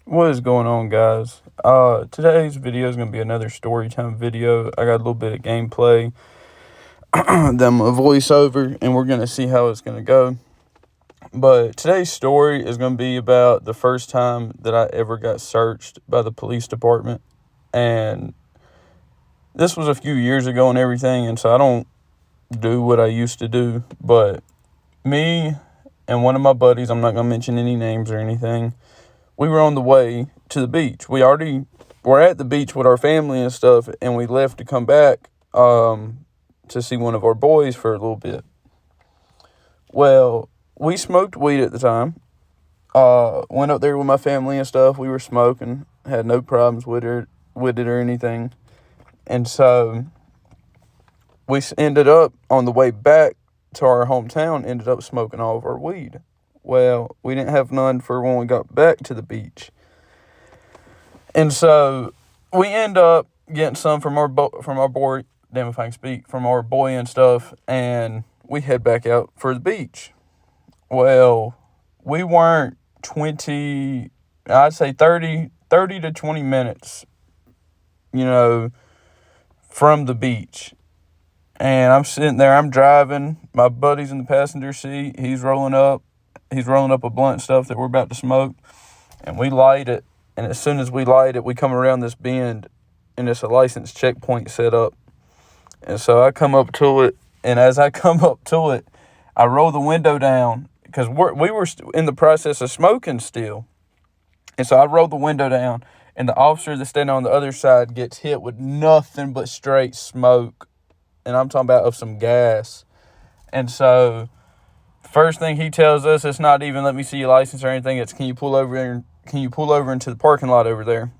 What is going on, guys? Today's video is going to be another story time video. I got a little bit of gameplay, then a voiceover, and we're going to see how it's going to go. But today's story is going to be about the first time that I ever got searched by the police department. And this was a few years ago and everything, and so I don't do what I used to do. But me and one of my buddies, I'm not going to mention any names or anything, we were on the way to the beach. We already were at the beach with our family and stuff, and we left to come back to see one of our boys for a little bit. Well, we smoked weed at the time. Went up there with my family and stuff. We were smoking, had no problems with it or anything. And so we ended up on the way back to our hometown, ended up smoking all of our weed. Well, we didn't have none for when we got back to the beach. And so we end up getting some from our boy, damn if I can speak, from our boy and stuff, and we head back out for the beach. Well, we weren't 30 to 20 minutes, from the beach. And I'm sitting there, I'm driving, my buddy's in the passenger seat, he's rolling up a blunt and stuff that we're about to smoke, and we light it. And as soon as we light it, we come around this bend, and it's a license checkpoint set up. And so I come up to it, and as I come up to it, I roll the window down, because we were in the process of smoking still. And so I roll the window down, and the officer that's standing on the other side gets hit with nothing but straight smoke. And I'm talking about of some gas. And so first thing he tells us, it's not even let me see your license or anything. It's can you pull over into the parking lot over there?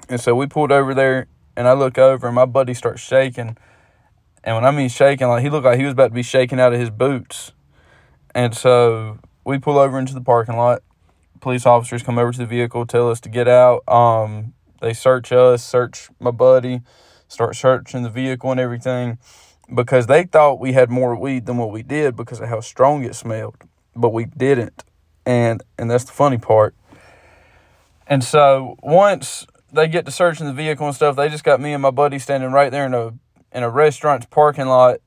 And so we pulled over there, and I look over, and my buddy starts shaking. And when I mean shaking, like he looked like he was about to be shaking out of his boots. And so we pull over into the parking lot. Police officers come over to the vehicle, tell us to get out. They search us, search my buddy, start searching the vehicle and everything, because they thought we had more weed than what we did because of how strong it smelled, but we didn't, and that's the funny part. And so once they get to searching the vehicle and stuff, they just got me and my buddy standing right there in a restaurant's parking lot,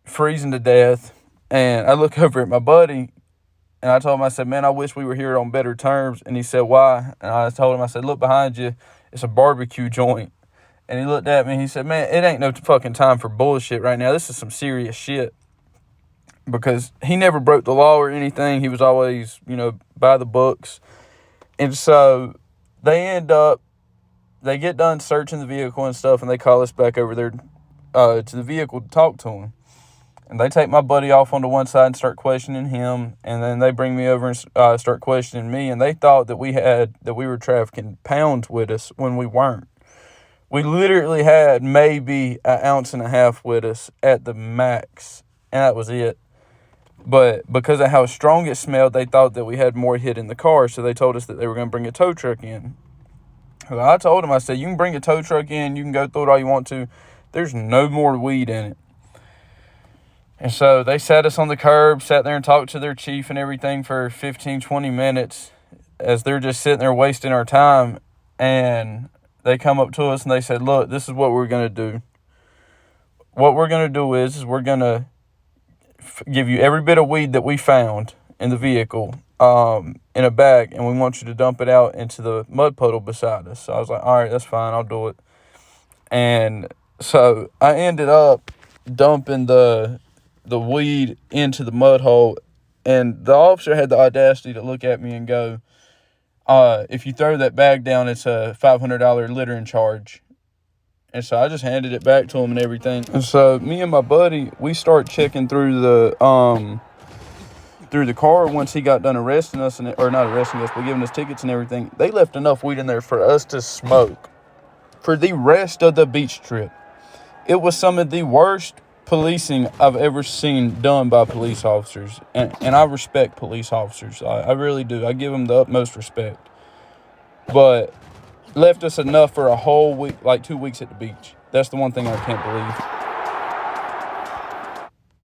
freezing to death. And I look over at my buddy, and I told him, I said, man, I wish we were here on better terms. And he said, why? And I told him, I said, look behind you, it's a barbecue joint. And he looked at me and he said, man, it ain't no fucking time for bullshit right now. This is some serious shit. Because he never broke the law or anything. He was always, by the books. And so they get done searching the vehicle and stuff, and they call us back over there to the vehicle to talk to him. And they take my buddy off onto one side and start questioning him. And then they bring me over and start questioning me. And they thought that we were trafficking pounds with us when we weren't. We literally had maybe 1.5 ounces with us at the max, and that was it. But because of how strong it smelled, they thought that we had more hid in the car, so they told us that they were going to bring a tow truck in. Well, I told them, I said, you can bring a tow truck in, you can go through it all you want to. There's no more weed in it. And so they sat us on the curb, sat there and talked to their chief and everything for 15, 20 minutes as they're just sitting there wasting our time. And they come up to us and they said, look, this is what we're going to do. What we're going to do is we're going to give you every bit of weed that we found in the vehicle in a bag, and we want you to dump it out into the mud puddle beside us. So I was like, all right, that's fine, I'll do it. And so I ended up dumping the weed into the mud hole, and the officer had the audacity to look at me and go, if you throw that bag down, it's a $500 littering charge. And so I just handed it back to him and everything. And so me and my buddy, we start checking through the car once he got done arresting us, or not arresting us, but giving us tickets and everything. They left enough weed in there for us to smoke for the rest of the beach trip. It was some of the worst policing I've ever seen done by police officers. And I respect police officers. I really do. I give them the utmost respect. But left us enough for a whole week, like 2 weeks at the beach. That's the one thing I can't believe.